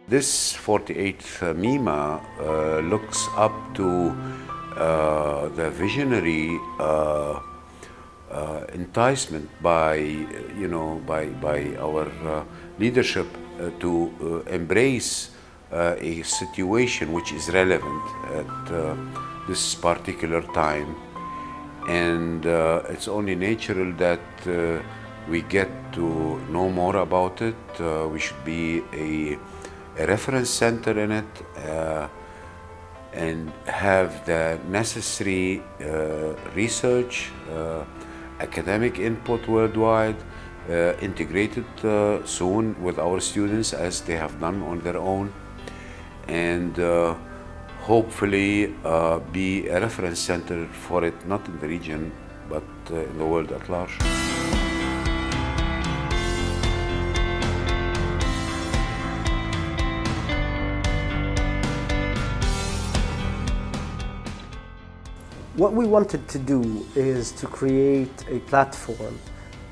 This 48th MEMA looks up to the visionary enticement by our leadership to embrace a situation which is relevant at this particular time, and it's only natural that we get to know more about it. We should be a reference center in it and have the necessary research, academic input worldwide, integrated soon with our students as they have done on their own, and hopefully be a reference center for it, not in the region, but in the world at large. What we wanted to do is to create a platform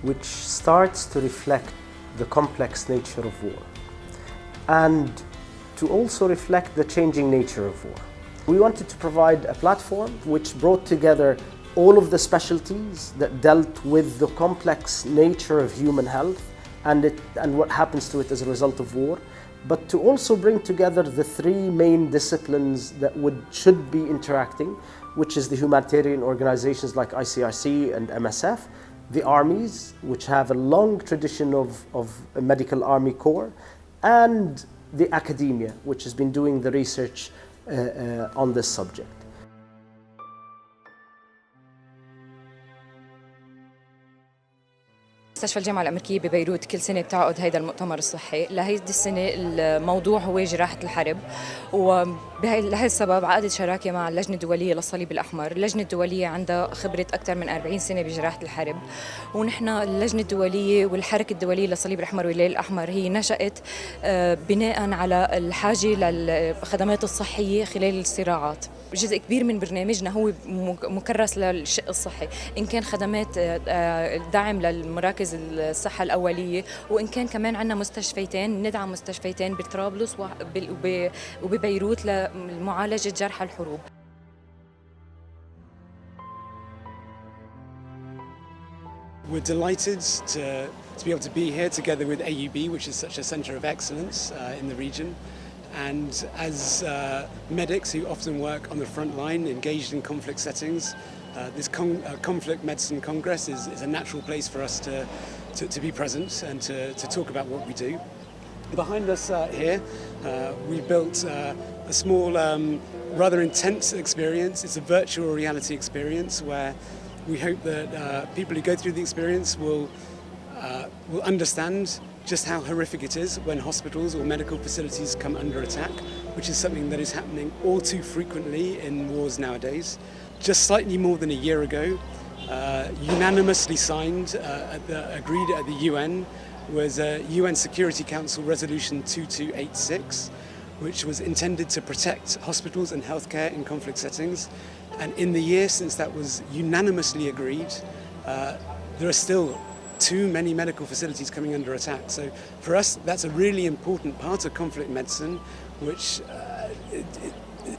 which starts to reflect the complex nature of war and to also reflect the changing nature of war. We wanted to provide a platform which brought together all of the specialties that dealt with the complex nature of human health and what happens to it as a result of war, but to also bring together the three main disciplines that should be interacting, which is the humanitarian organizations like ICRC and MSF, the armies, which have a long tradition of a medical army corps, and the academia, which has been doing the research on this subject. مستشفى الجامعة الأمريكية ببيروت كل سنة بتعقد هيدا المؤتمر الصحي. لهيدي السنة الموضوع هو جراحة الحرب، ولهذا السبب عقدت شراكة مع اللجنة الدولية للصليب الأحمر. اللجنة الدولية عندها خبرة أكثر من 40 سنة بجراحة الحرب، ونحن اللجنة الدولية والحركة الدولية للصليب الأحمر والهلال الأحمر هي نشأت بناء على الحاجة للخدمات الصحية خلال الصراعات. جزء كبير من برنامجنا هو مكرس للشق الصحي، إن كان خدمات دعم للمراكز الصحة الأولية، وإن كان كمان عندنا مستشفيتين، ندعم مستشفيتين بطرابلس وببيروت لمعالجة جرحى الحروب. We're delighted to be able to be here together with AUB, which is such a centre of excellence in the region. And as medics who often work on the front line, engaged in conflict settings, this Conflict Medicine Congress is a natural place for us to be present and to talk about what we do. Behind us here, we built a small, rather intense experience. It's a virtual reality experience where we hope that people who go through the experience will understand just how horrific it is when hospitals or medical facilities come under attack, which is something that is happening all too frequently in wars nowadays. Just slightly more than a year ago, unanimously signed, agreed at the UN, was a UN Security Council Resolution 2286, which was intended to protect hospitals and healthcare in conflict settings. And in the year since that was unanimously agreed, there are still too many medical facilities coming under attack. So for us, that's a really important part of conflict medicine, which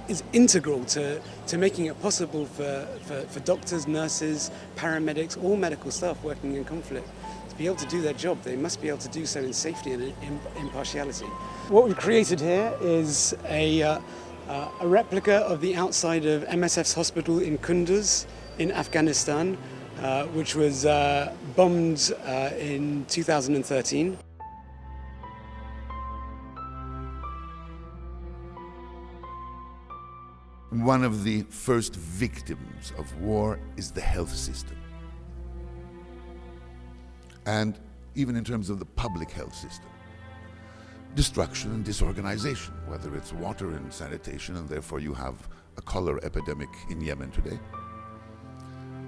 is integral to making it possible for doctors, nurses, paramedics, all medical staff working in conflict to be able to do their job. They must be able to do so in safety and impartiality. What we've created here is a replica of the outside of MSF's hospital in Kunduz in Afghanistan, which was bombed in 2013. One of the first victims of war is the health system. And even in terms of the public health system, destruction and disorganization, whether it's water and sanitation, and therefore you have a cholera epidemic in Yemen today,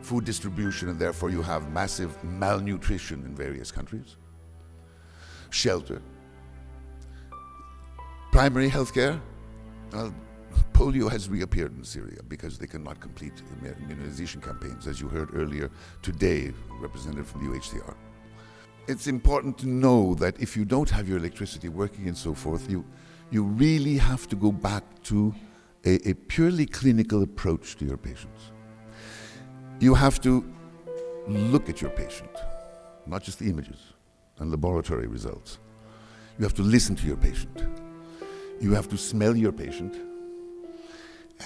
food distribution, and therefore you have massive malnutrition in various countries, shelter, primary health care. Polio has reappeared in Syria because they cannot complete immunization campaigns, as you heard earlier today, represented from the UHCR. It's important to know that if you don't have your electricity working and so forth, You really have to go back to a purely clinical approach to your patients. You have to look at your patient, not just the images and laboratory results. You have to listen to your patient. You have to smell your patient.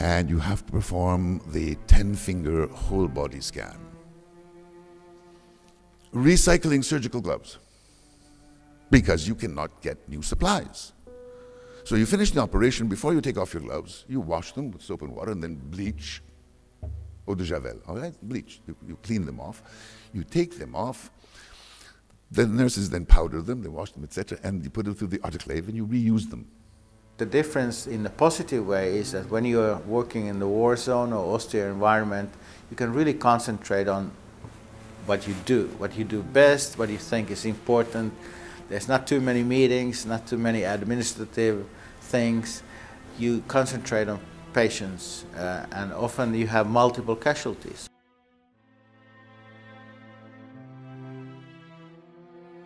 And you have to perform the 10-finger whole body scan. Recycling surgical gloves, because you cannot get new supplies. So you finish the operation, before you take off your gloves, you wash them with soap and water and then bleach, eau de javel, all right? Bleach, you clean them off. You take them off, the nurses then powder them, they wash them, etc., and you put them through the autoclave and you reuse them. The difference in a positive way is that when you are working in the war zone or austere environment, you can really concentrate on what you do best, what you think is important. There's not too many meetings, not too many administrative things. You concentrate on patients, and often you have multiple casualties.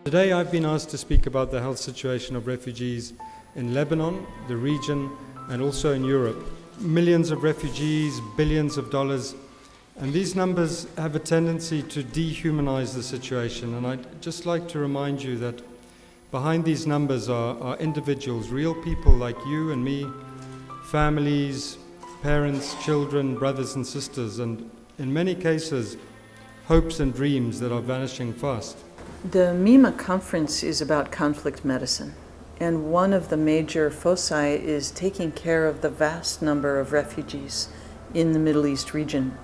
Today I've been asked to speak about the health situation of refugees in Lebanon, the region, and also in Europe. Millions of refugees, billions of dollars, and these numbers have a tendency to dehumanize the situation. And I'd just like to remind you that behind these numbers are individuals, real people like you and me, families, parents, children, brothers and sisters, and in many cases, hopes and dreams that are vanishing fast. The MEMA conference is about conflict medicine, and one of the major foci is taking care of the vast number of refugees in the Middle East region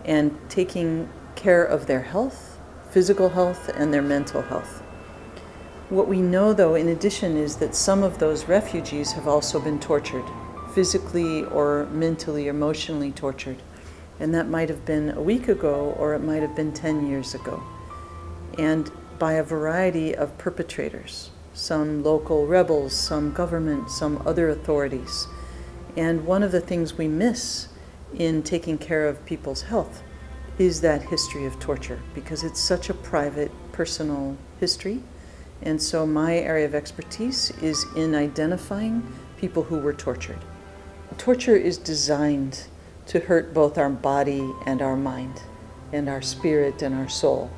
and taking care of their health, physical health, and their mental health. What we know, though, in addition, is that some of those refugees have also been tortured, physically or mentally, emotionally tortured. And that might have been a week ago, or it might have been 10 years ago. And by a variety of perpetrators, some local rebels, some government, some other authorities. And one of the things we miss in taking care of people's health is that history of torture, because it's such a private, personal history. And so my area of expertise is in identifying people who were tortured. Torture is designed to hurt both our body and our mind, and our spirit and our soul.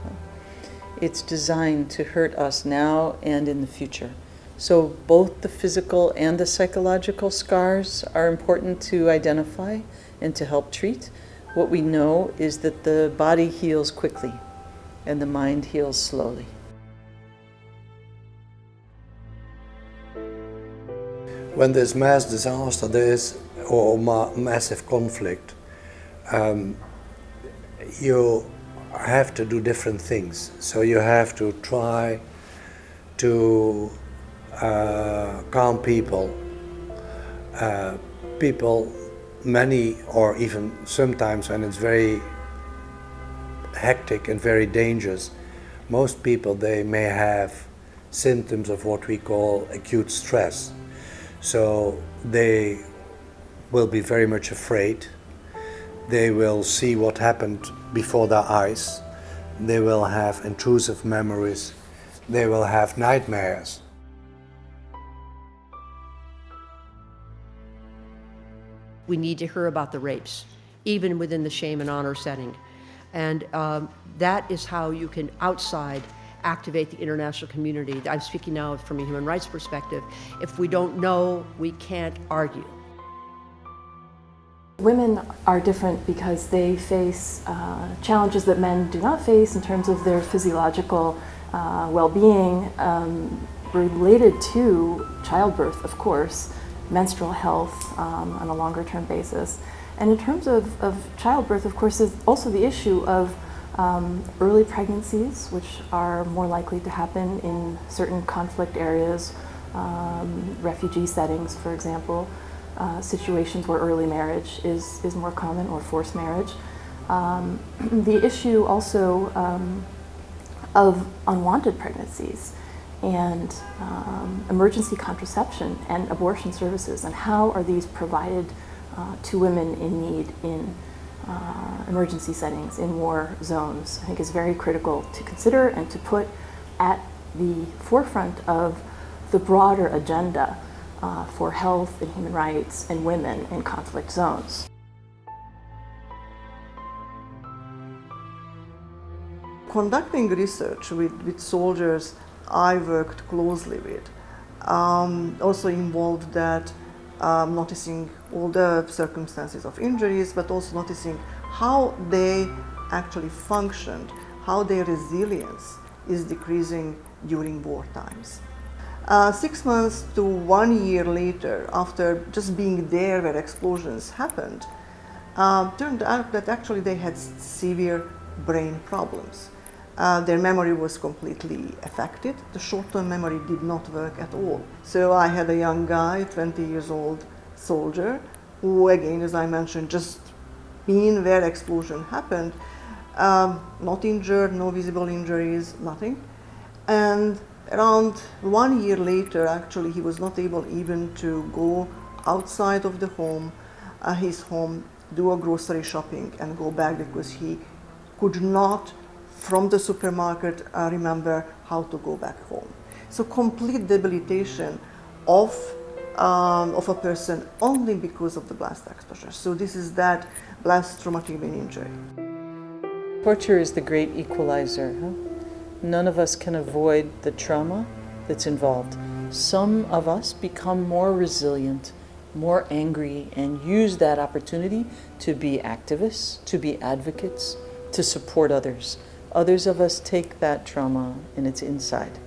It's designed to hurt us now and in the future. So both the physical and the psychological scars are important to identify and to help treat. What we know is that the body heals quickly and the mind heals slowly. When there's mass disaster, or massive conflict, you have to do different things. So you have to try to calm people. Many, or even sometimes when it's very hectic and very dangerous, most people, they may have symptoms of what we call acute stress. So they will be very much afraid. They will see what happened before their eyes. They will have intrusive memories. They will have nightmares. We need to hear about the rapes, even within the shame and honor setting. And that is how you can, outside, activate the international community. I'm speaking now from a human rights perspective. If we don't know, we can't argue. Women are different because they face challenges that men do not face in terms of their physiological well-being related to childbirth, of course, menstrual health on a longer-term basis. And in terms of childbirth, of course, there's also the issue of early pregnancies, which are more likely to happen in certain conflict areas, refugee settings, for example, situations where early marriage is more common, or forced marriage. The issue also of unwanted pregnancies and emergency contraception and abortion services, and how are these provided to women in need in emergency settings, in war zones, I think is very critical to consider and to put at the forefront of the broader agenda for health and human rights and women in conflict zones. Conducting research with soldiers I worked closely with also involved that noticing all the circumstances of injuries, but also noticing how they actually functioned, how their resilience is decreasing during war times. 6 months to 1 year later, after just being there where explosions happened, turned out that actually they had severe brain problems. Their memory was completely affected. The short-term memory did not work at all. So I had a young guy, 20 years old soldier, who again, as I mentioned, just been where explosion happened, not injured, no visible injuries, nothing. And around 1 year later, actually, he was not able even to go outside of the home, his home, do a grocery shopping and go back because he could not, from the supermarket, remember how to go back home. So complete debilitation of a person only because of the blast exposure. So this is that blast traumatic brain injury. Torture is the great equalizer. None of us can avoid the trauma that's involved. Some of us become more resilient, more angry, and use that opportunity to be activists, to be advocates, to support others. Others of us take that trauma and it's inside.